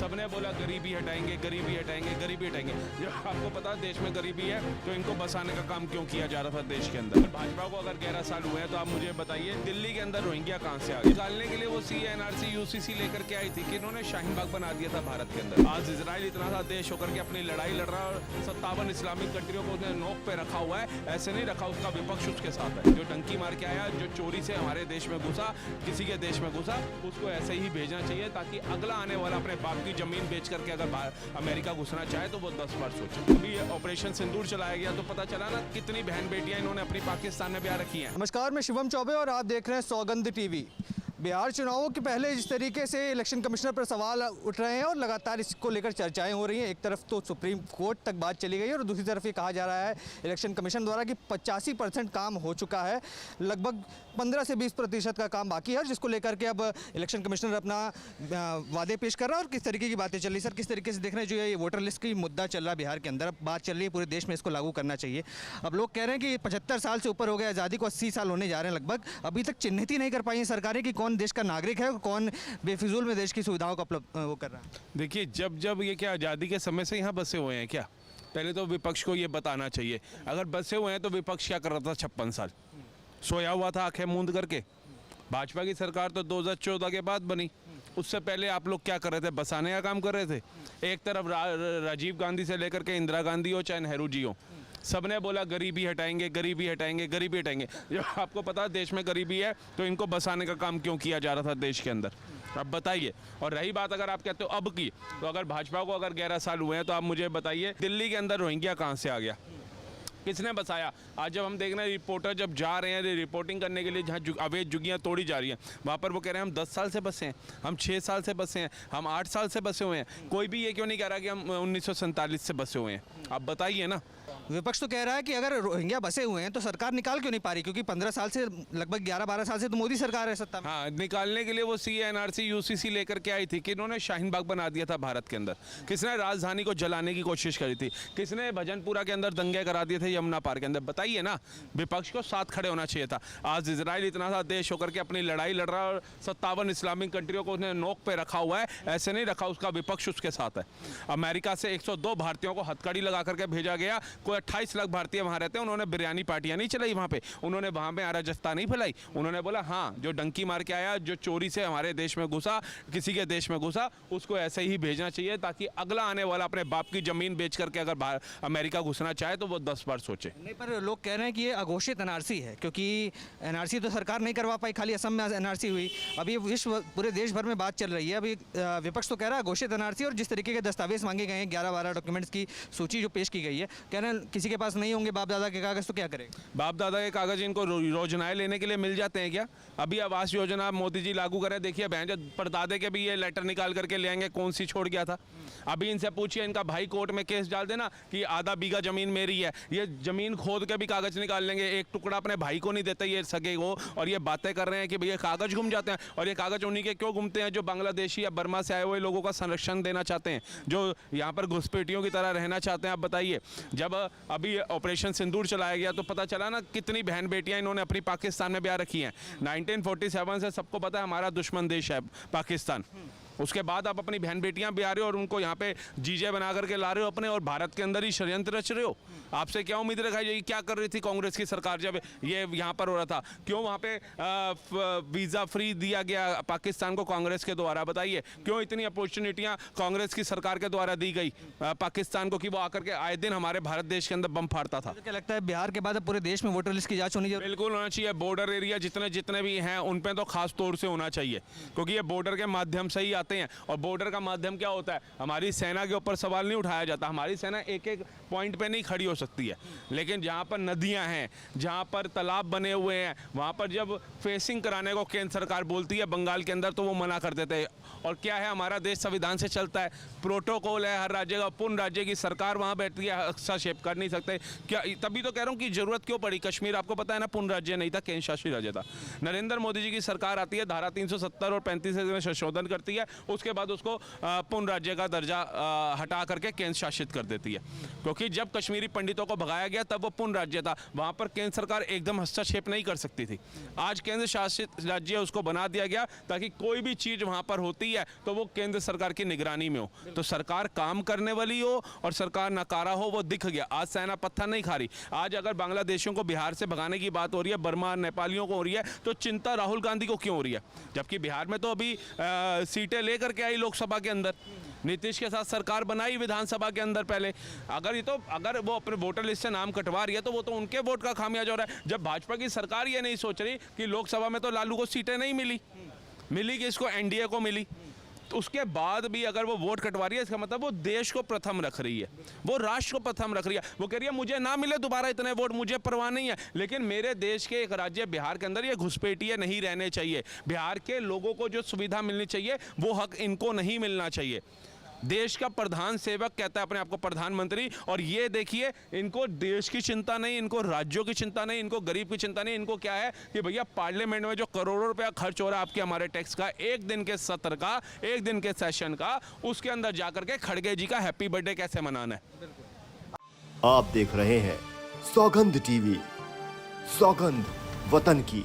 सबने बोला गरीबी हटाएंगे, गरीबी हटाएंगे, गरीबी हटाएंगे। जब आपको पता है देश में गरीबी है तो इनको बसाने का काम क्यों किया जा रहा था देश के अंदर। भाजपा को अगर 11 साल हुए हैं तो आप मुझे बताइए दिल्ली के अंदर रोहिंग्या कहाँ से आ गए? निकालने के लिए वो CNRC UCC लेकर के आई थी कि इन्होंने शाहीन बाग बना दिया था भारत के अंदर। आज इजराइल इतना सा देश होकर के अपनी लड़ाई लड़ रहा है और 57 इस्लामिक कंट्रियों को उसने नोक पे रखा हुआ है। ऐसे नहीं रखा, उसका विपक्ष उसके साथ है। जो टंकी मार के आया, जो चोरी से हमारे देश में घुसा, किसी के देश में घुसा, उसको ऐसे ही भेजना चाहिए ताकि अगला आने वाला अपने बाप की जमीन बेच करके अगर अमेरिका घुसना चाहे तो वो 10 बार सोचे। अभी ऑपरेशन सिंदूर चलाया गया तो पता चला ना कितनी बहन बेटियां इन्होंने अपनी पाकिस्तान में ब्याह रखी हैं। नमस्कार, मैं शिवम चौबे और आप देख रहे हैं सौगंध टीवी। बिहार चुनावों के पहले जिस तरीके से इलेक्शन कमिश्नर पर सवाल उठ रहे हैं और लगातार इसको लेकर चर्चाएं हो रही हैं, एक तरफ तो सुप्रीम कोर्ट तक बात चली गई और दूसरी तरफ ये कहा जा रहा है इलेक्शन कमीशन द्वारा कि 85% काम हो चुका है, लगभग 15 से 20% का काम बाकी है, जिसको लेकर के अब इलेक्शन कमिश्नर अपना वादे पेश कर रहा है। और किस तरीके की बातें चल रही सर, किस तरीके से देख रहे हैं जो ये वोटर लिस्ट की मुद्दा चल रहा है बिहार के अंदर, अब बात चल रही है पूरे देश में इसको लागू करना चाहिए। अब लोग कह रहे हैं कि 75 साल से ऊपर हो गया, आज़ादी को 80 साल होने जा रहे हैं लगभग, अभी तक चिन्हित ही नहीं कर पाई है सरकारें कि कौन देश का नागरिक है, कौन बेफिजूल में देश की सुविधाओं का वो कर रहा है। देखिए, जब ये क्या आज़ादी के समय से यहाँ बसे हुए हैं क्या? पहले तो विपक्ष को ये बताना चाहिए। अगर बसे हुए हैं तो विपक्ष क्या कर रहा था 56 साल? सोया हुआ था आंखें मूंद करके। भाजपा की सरकार तो 2014 के बाद बनी, उससे पहले आप लोग क्या कर रहे थे? बसाने का काम कर रहे थे। एक तरफ राजीव गांधी से लेकर के इंदिरा गांधी हो चाहे नेहरू जी हो, सबने बोला गरीबी हटाएंगे, गरीबी हटाएंगे, गरीबी हटाएंगे। जब आपको पता है देश में गरीबी है तो इनको बसाने का काम क्यों किया जा रहा था देश के अंदर? अब बताइए। और रही बात अगर आप कहते हो अब की, तो अगर भाजपा को अगर 11 साल हुए हैं तो आप मुझे बताइए दिल्ली के अंदर रोहिंग्या कहाँ से आ गया? किसने बसाया? आज जब हम देख रहे हैं रिपोर्टर जब जा रहे हैं रिपोर्टिंग करने के लिए जहाँ अवैध जुगियाँ तोड़ी जा रही हैं, वहाँ पर वो कह रहे हैं हम 10 साल से बसे हैं, हम 6 साल से बसे हैं, हम 8 साल से बसे हुए हैं। कोई भी ये क्यों नहीं कह रहा कि हम 1947 से बसे हुए हैं? आप बताइए ना। विपक्ष तो कह रहा है कि अगर रोहिंग्या बसे हुए हैं तो सरकार निकाल क्यों नहीं पा रही, क्योंकि 15 साल से लगभग 11-12 साल से तो मोदी सरकार है सत्ता में। हाँ, निकालने के लिए वो CNRC UCC लेकर के आई थी कि इन्होंने शाहीन बाग बना दिया था भारत के अंदर। किसने राजधानी को जलाने की कोशिश करी थी? किसने भजनपुरा के अंदर दंगे करा दिए थे यमुना पार के अंदर? बताइए ना। विपक्ष को साथ खड़े होना चाहिए था। आज इजराइल इतना सा देश होकर के अपनी लड़ाई लड़ रहा है और 57 इस्लामिक कंट्रियों को उसने नोक पे रखा हुआ है। ऐसे नहीं रखा, उसका विपक्ष उसके साथ है। अमेरिका से 102 भारतीयों को हथकड़ी लगा करके भेजा गया। कोई 28 लाख भारतीय वहाँ रहते हैं, उन्होंने बिरयानी पार्टियां नहीं चलाई वहाँ पे, उन्होंने वहाँ पे अराजकता नहीं फैलाई। उन्होंने बोला हाँ, जो डंकी मार के आया, जो चोरी से हमारे देश में घुसा, किसी के देश में घुसा, उसको ऐसे ही भेजना चाहिए ताकि अगला आने वाला अपने बाप की जमीन बेच करके अगर अमेरिका घुसना चाहे तो वो 10 बार सोचे। नहीं, पर लोग कह रहे हैं कि ये अघोषित NRC है, क्योंकि NRC तो सरकार नहीं करवा पाई, खाली असम में NRC हुई। अभी विश्व पूरे देश भर में बात चल रही है। अभी विपक्ष तो कह रहा है अघोषित NRC, और जिस तरीके के दस्तावेज मांगे गए हैं 11-12 डॉक्यूमेंट्स की सूची जो पेश की गई है, कह रहे हैं किसी के पास नहीं होंगे बाप दादा के कागज, तो क्या करेंगे? बाप दादा के कागज इनको योजनाएं लेने के लिए मिल जाते हैं क्या? अभी आवास योजना मोदी जी लागू करें, देखिए बहन परदादे के भी ये लेटर निकाल करके ले आएंगे कौन सी छोड़ गया था। अभी इनसे पूछिए, इनका भाई कोर्ट में केस डाल देना कि आधा बीघा जमीन मेरी है, ये जमीन खोद के भी कागज निकाल लेंगे। एक टुकड़ा अपने भाई को नहीं देते ये सगे को, और ये बातें कर रहे हैं कि भैया कागज घूम जाते हैं। और ये कागज उन्हीं के क्यों घूमते हैं? जो बांग्लादेशी या बर्मा से आए हुए लोगों का संरक्षण देना चाहते हैं, जो यहाँ पर घुसपैठियों की तरह रहना चाहते हैं। आप बताइए, जब अभी ऑपरेशन सिंदूर चलाया गया तो पता चला ना कितनी बहन बेटियां इन्होंने अपनी पाकिस्तान में ब्याह रखी हैं। 1947 से सबको पता है हमारा दुश्मन देश है पाकिस्तान। उसके बाद आप अपनी बहन बेटियां भी आ रहे हो और उनको यहाँ पे जीजे बना करके ला रहे हो अपने, और भारत के अंदर ही षड्यंत्र रच रहे हो। आपसे क्या उम्मीद रखाई जाएगी? क्या कर रही थी कांग्रेस की सरकार जब ये यहाँ पर हो रहा था? क्यों वहाँ पे वीज़ा फ्री दिया गया पाकिस्तान को कांग्रेस के द्वारा? बताइए, क्यों इतनी अपॉर्चुनिटियाँ कांग्रेस की सरकार के द्वारा दी गई पाकिस्तान को कि वो आकर के आए दिन हमारे भारत देश के अंदर बम फाड़ता था? क्या लगता है बिहार के बाद पूरे देश में वोटर लिस्ट की जाँच होनी चाहिए? बिल्कुल होना चाहिए। बॉर्डर एरिया जितने भी हैं उन पर तो खास तौर से होना चाहिए, क्योंकि ये बॉर्डर के माध्यम से ही हैं। और बॉर्डर का माध्यम क्या होता है? हमारी सेना के ऊपर सवाल नहीं उठाया जाता। हमारी सेना एक एक पॉइंट पे नहीं खड़ी हो सकती है, लेकिन जहाँ पर नदियाँ हैं, जहाँ पर तालाब बने हुए हैं, वहाँ पर जब फेसिंग कराने को केंद्र सरकार बोलती है बंगाल के अंदर, तो वो मना कर देते हैं। और क्या है, हमारा देश संविधान से चलता है, प्रोटोकॉल है हर राज्य का। पूर्ण राज्य की सरकार वहाँ बैठती है, हस्तक्षेप कर नहीं सकते क्या? तभी तो कह रहा हूँ कि जरूरत क्यों पड़ी। कश्मीर आपको पता है ना, पूर्ण राज्य नहीं था, केंद्र शासित राज्य था। नरेंद्र मोदी जी की सरकार आती है, धारा 370 और 35 में संशोधन करती है उसके बाद उसको पूर्ण राज्य का दर्जा हटा करके केंद्र शासित कर देती है। क्योंकि जब कश्मीरी पंडितों को भगाया गया तब वो पूर्ण राज्य था, वहाँ पर केंद्र सरकार एकदम हस्तक्षेप नहीं कर सकती थी। आज केंद्र शासित राज्य उसको बना दिया गया ताकि कोई भी चीज़ वहाँ पर होती है तो वो केंद्र सरकार की निगरानी में हो, तो सरकार काम करने वाली हो और सरकार नकारा हो, वो दिख गया। आज सेना पत्थर नहीं खा रही। आज अगर बांग्लादेशियों को बिहार से भगाने की बात हो रही है, बर्मा नेपालियों को हो रही है, तो चिंता राहुल गांधी को क्यों हो रही है? जबकि बिहार में तो अभी सीटें लेकर के आई लोकसभा के अंदर, नीतीश के साथ सरकार बनाई विधानसभा के अंदर पहले। अगर वो अपने वोटर लिस्ट से नाम कटवा रही है तो वो तो उनके वोट का खामियाजा हो रहा है। जब भाजपा की सरकार ये नहीं सोच रही कि लोकसभा में तो लालू को सीटें नहीं मिली किसको, एनडीए को मिली, तो उसके बाद भी अगर वो वोट कटवा रही है, इसका मतलब वो देश को प्रथम रख रही है, वो राष्ट्र को प्रथम रख रही है। वो कह रही है मुझे ना मिले दोबारा इतने वोट, मुझे परवाह नहीं है, लेकिन मेरे देश के एक राज्य बिहार के अंदर ये घुसपैठिए नहीं रहने चाहिए। बिहार के लोगों को जो सुविधा मिलनी चाहिए वो हक इनको नहीं मिलना चाहिए। देश का प्रधान सेवक कहता है अपने आप को प्रधानमंत्री, और ये देखिए इनको देश की चिंता नहीं, इनको राज्यों की चिंता नहीं, इनको गरीब की चिंता नहीं। इनको क्या है कि भैया पार्लियामेंट में जो करोड़ों रुपया खर्च हो रहा है आपके हमारे टैक्स का, एक दिन के सत्र का, एक दिन के सेशन का, उसके अंदर जाकर के खड़गे जी का हैप्पी बर्थडे कैसे मनाना है। आप देख रहे हैं सौगंध टीवी, सौगंध वतन की।